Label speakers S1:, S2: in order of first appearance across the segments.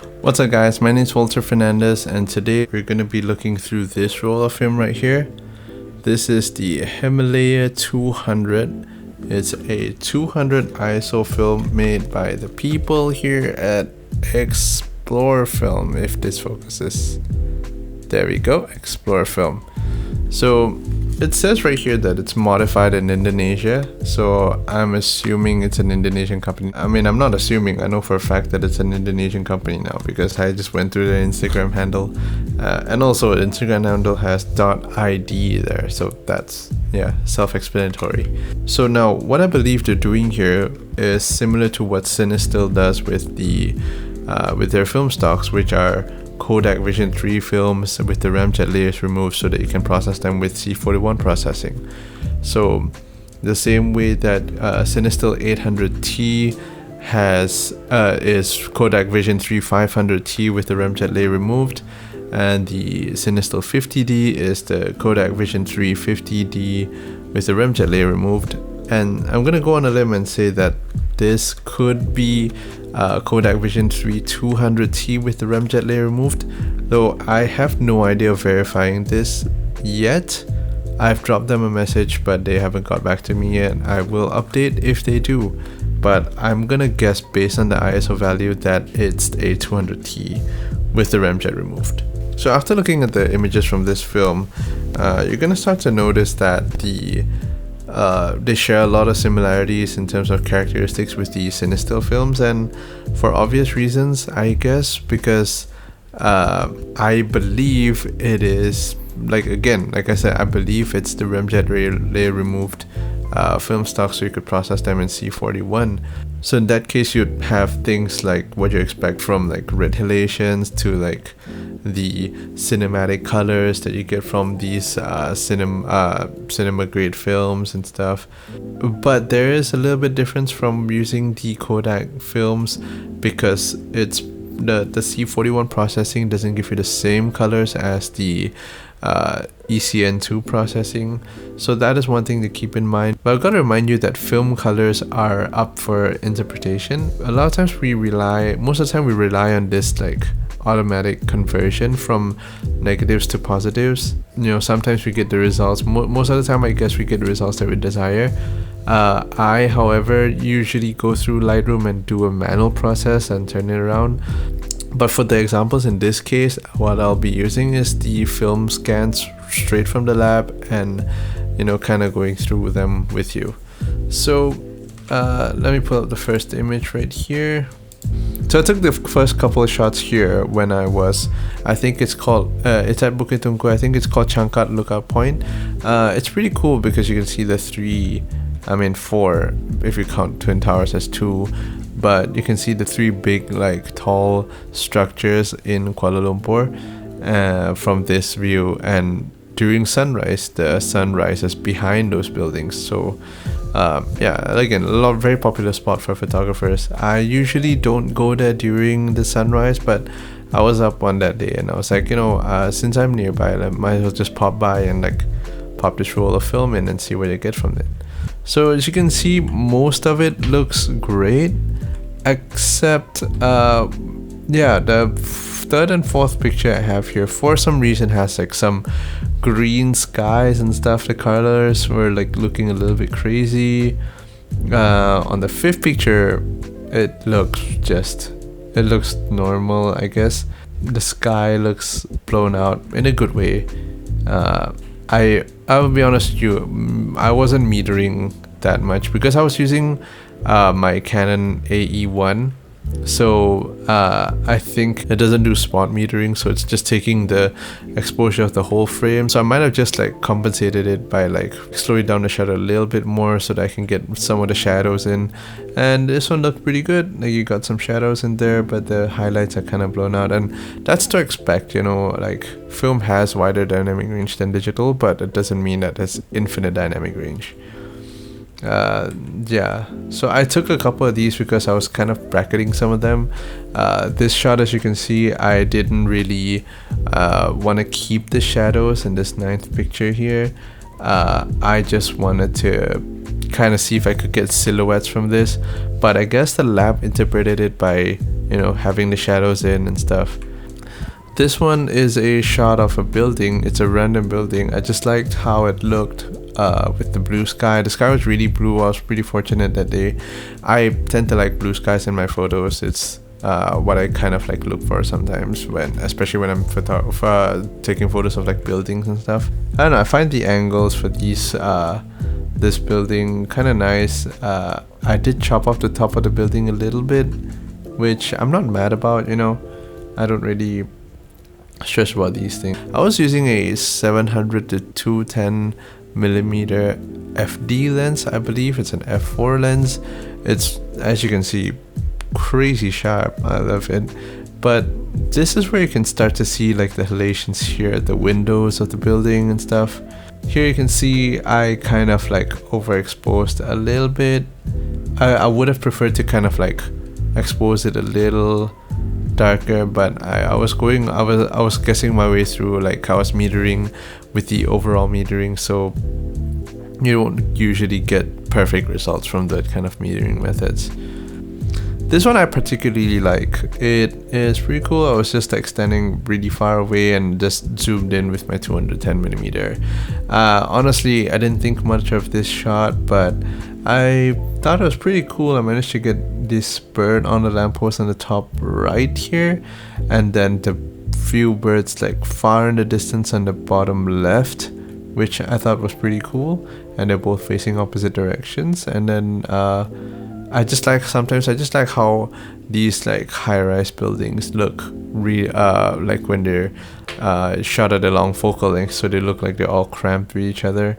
S1: What's up guys, my name is Walter Fernandez and today we're going to be looking through this roll of film right here. This is the Himalaya 200. It's a 200 ISO film made by the people here at Explore Film, if this focuses. There we go, Explore Film. So it says right here that it's modified in Indonesia, so I'm assuming it's an Indonesian company. I mean, I'm not assuming, I know for a fact that it's an Indonesian company now because I just went through their Instagram handle, and also the Instagram handle has .id there, so that's, yeah, self-explanatory. So now what I believe they're doing here is similar to what Cinestill does with their film stocks, which are Kodak Vision 3 films with the ramjet layers removed so that you can process them with C41 processing. So the same way that Cinestill 800T is Kodak Vision 3 500T with the ramjet layer removed, and the Cinestill 50D is the Kodak Vision 3 50D with the ramjet layer removed. And I'm gonna go on a limb and say that this could be Kodak Vision 3 200T with the ramjet layer removed, though I have no idea of verifying this yet. I've dropped them a message but they haven't got back to me yet. I will update if they do, but I'm gonna guess based on the ISO value that it's a 200T with the ramjet removed. So after looking at the images from this film, you're gonna start to notice that they share a lot of similarities in terms of characteristics with the Cinestill films, and for obvious reasons, I guess, because I believe it is, like I said, I believe it's the ramjet layer removed film stock, so you could process them in C41. So in that case, you'd have things like what you expect from like red halations to like the cinematic colors that you get from these cinema grade films and stuff. But there is a little bit difference from using the Kodak films because it's the C41 processing doesn't give you the same colors as the ECN2 processing, so that is one thing to keep in mind. But I've got to remind you that film colors are up for interpretation. A lot of times most of the time we rely on this like automatic conversion from negatives to positives. You know, sometimes we get the results, most of the time I guess we get the results that we desire. I, however, usually go through Lightroom and do a manual process and turn it around. But for the examples in this case, what I'll be using is the film scans straight from the lab and, you know, kind of going through them with you. So let me pull up the first image right here. So I took the first couple of shots here when I think it's called, it's at Bukit Tungku, I think it's called Changkat Lookout Point. It's pretty cool because you can see the four, if you count Twin Towers as two, but you can see the three big, like, tall structures in Kuala Lumpur from this view, and during sunrise, the sun rises behind those buildings. So yeah, again, very popular spot for photographers. I usually don't go there during the sunrise, but I was up on that day and I was like, you know, since I'm nearby, I might as well just pop by and like pop this roll of film in and see what I get from it. So as you can see, most of it looks great, except yeah, the third and fourth picture I have here for some reason has like some green skies and stuff. The colors were like looking a little bit crazy. On the fifth picture, it looks normal, I guess. The sky looks blown out in a good way. I will be honest with you, I wasn't metering that much because I was using my Canon AE1, so I think it doesn't do spot metering, so it's just taking the exposure of the whole frame. So I might have just like compensated it by like slowing down the shutter a little bit more so that I can get some of the shadows in, and this one looked pretty good. Like, you got some shadows in there, but the highlights are kind of blown out, and that's to expect, you know. Like, film has wider dynamic range than digital, but it doesn't mean that it's infinite dynamic range. Yeah, so I took a couple of these because I was kind of bracketing some of them. This shot, as you can see, I didn't really want to keep the shadows in this ninth picture here. I just wanted to kind of see if I could get silhouettes from this, but I guess the lab interpreted it by you know, having the shadows in and stuff. This one is a shot of a building. It's a random building. I just liked how it looked with the blue sky. The sky was really blue. I was pretty fortunate that day. I tend to like blue skies in my photos. It's what I kind of like look for sometimes, especially when I'm taking photos of like buildings and stuff. I don't know, I find the angles for these this building kind of nice. I did chop off the top of the building a little bit, which I'm not mad about, you know. I don't really stress about these things. I was using a 700 to 210 millimeter FD lens. I believe it's an f4 lens. It's, as you can see, crazy sharp. I love it. But this is where you can start to see like the halations here at the windows of the building and stuff. Here you can see I kind of like overexposed a little bit. I would have preferred to kind of like expose it a little darker, but I was guessing my way through, like I was metering with the overall metering, so you don't usually get perfect results from that kind of metering methods. This one I particularly like. It is pretty cool. I was just like standing really far away and just zoomed in with my 210mm. Honestly, I didn't think much of this shot, but I thought it was pretty cool. I managed to get this bird on the lamppost on the top right here, and then the few birds like far in the distance on the bottom left, which I thought was pretty cool, and they're both facing opposite directions. And then I just like how these like high-rise buildings look like when they're shot at a long focal length, so they look like they're all cramped with each other.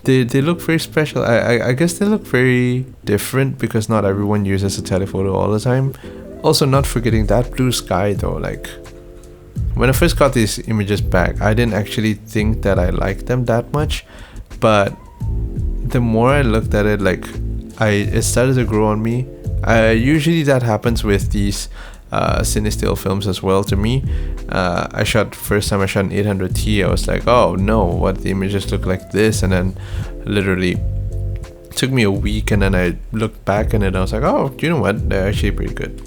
S1: They look very special. I guess they look very different because not everyone uses a telephoto all the time. Also, not forgetting that blue sky though, like when I first got these images back, I didn't actually think that I liked them that much, but the more I looked at it, like it started to grow on me. Usually that happens with these Cinestill films as well to me. First time I shot an 800T, I was like, oh no, what, the images look like this? And then literally took me a week, and then I looked back and I was like, oh, you know what, they're actually pretty good.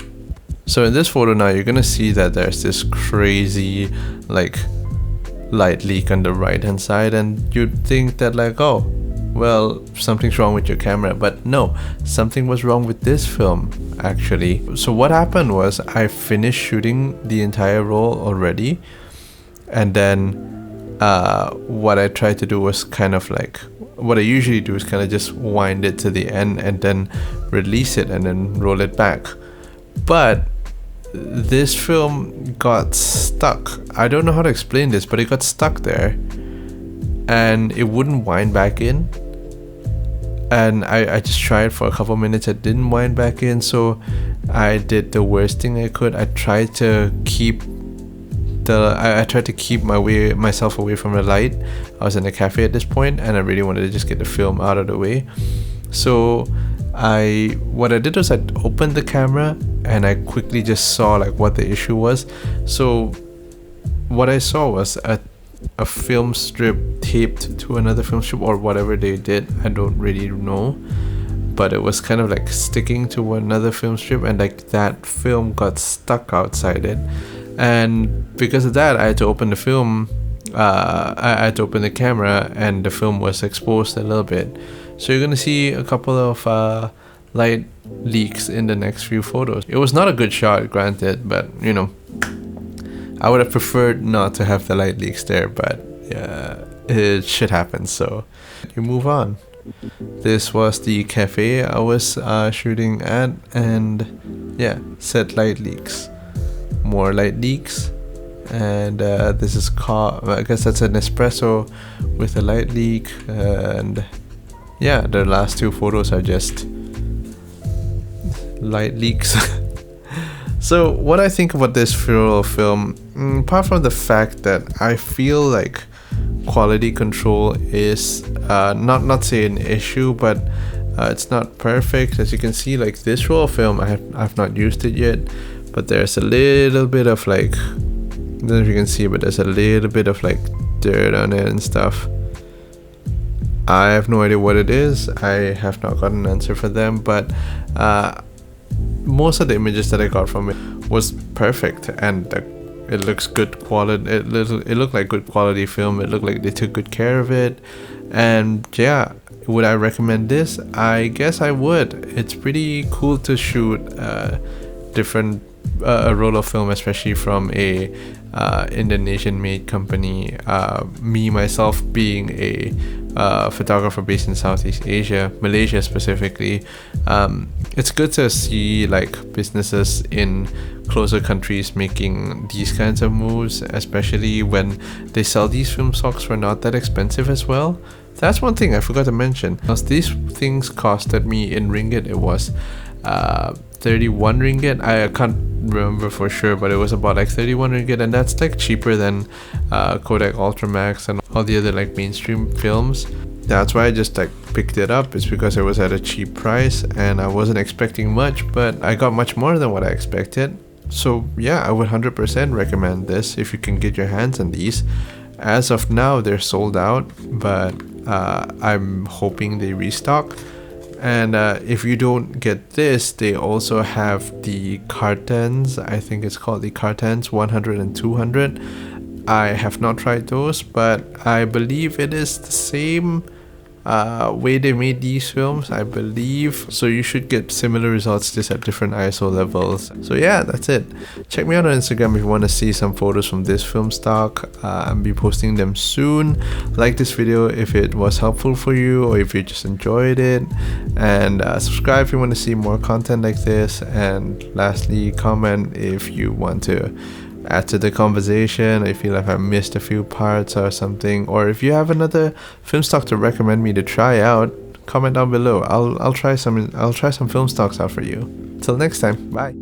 S1: So in this photo now, you're gonna see that there's this crazy like light leak on the right hand side, and you'd think that like, oh, well, something's wrong with your camera, but no, something was wrong with this film actually. So what happened was I finished shooting the entire roll already, and then what I tried to do was kind of like, what I usually do is kind of just wind it to the end and then release it and then roll it back. But this film got stuck. I don't know how to explain this, but it got stuck there and it wouldn't wind back in. And I just tried for a couple minutes, it didn't wind back in, so I did the worst thing I could. I tried to keep myself away from the light. I was in a cafe at this point, and I really wanted to just get the film out of the way. So what I did was I opened the camera and I quickly just saw like what the issue was. So what I saw was a film strip taped to another film strip, or whatever they did, I don't really know, but it was kind of like sticking to another film strip, and like that film got stuck outside it. And because of that, I had to open the film, I had to open the camera, and the film was exposed a little bit. So you're gonna see a couple of light leaks in the next few photos. It was not a good shot, granted, but you know, I would have preferred not to have the light leaks there, but yeah, it shit happens, so you move on. This was the cafe I was shooting at, and yeah, said light leaks. More light leaks, and this is I guess that's an espresso with a light leak, and yeah, the last two photos are just light leaks. So what I think about this film, apart from the fact that I feel like quality control is not say an issue, but it's not perfect. As you can see, like this roll of film, I've not used it yet, but there's a little bit of like, I don't know if you can see, but there's a little bit of like dirt on it and stuff. I have no idea what it is. I have not got an answer for them, but most of the images that I got from it was perfect, and it looks good quality. It looked like good quality film. It looked like they took good care of it. And yeah, would I recommend this? I guess I would. It's pretty cool to shoot different a roll of film, especially from a Indonesian made company. Me myself being a photographer based in Southeast Asia, Malaysia specifically, it's good to see like businesses in closer countries making these kinds of moves, especially when they sell these film stocks for not that expensive as well. That's one thing I forgot to mention. Because these things costed me in ringgit, it was 31 ringgit. I can't remember for sure, but it was about like 31 ringgit, and that's like cheaper than Kodak Ultramax and all the other like mainstream films. That's why I just like picked it up. It's because it was at a cheap price and I wasn't expecting much, but I got much more than what I expected. So yeah, I would 100% recommend this if you can get your hands on these. As of now, they're sold out, but I'm hoping they restock. And if you don't get this, they also have the cartons. I think it's called the cartons 100 and 200. I have not tried those, but I believe it is the same way they made these films, I believe. So you should get similar results, just at different ISO levels. So yeah, that's it. Check me out on Instagram if you want to see some photos from this film stock. I'll be posting them soon. Like this video if it was helpful for you, or if you just enjoyed it, and subscribe if you want to see more content like this. And lastly, comment if you want to add to the conversation, if you feel like I missed a few parts or something, or if you have another film stock to recommend me to try out, comment down below. I'll try some film stocks out for you. Till next time, bye.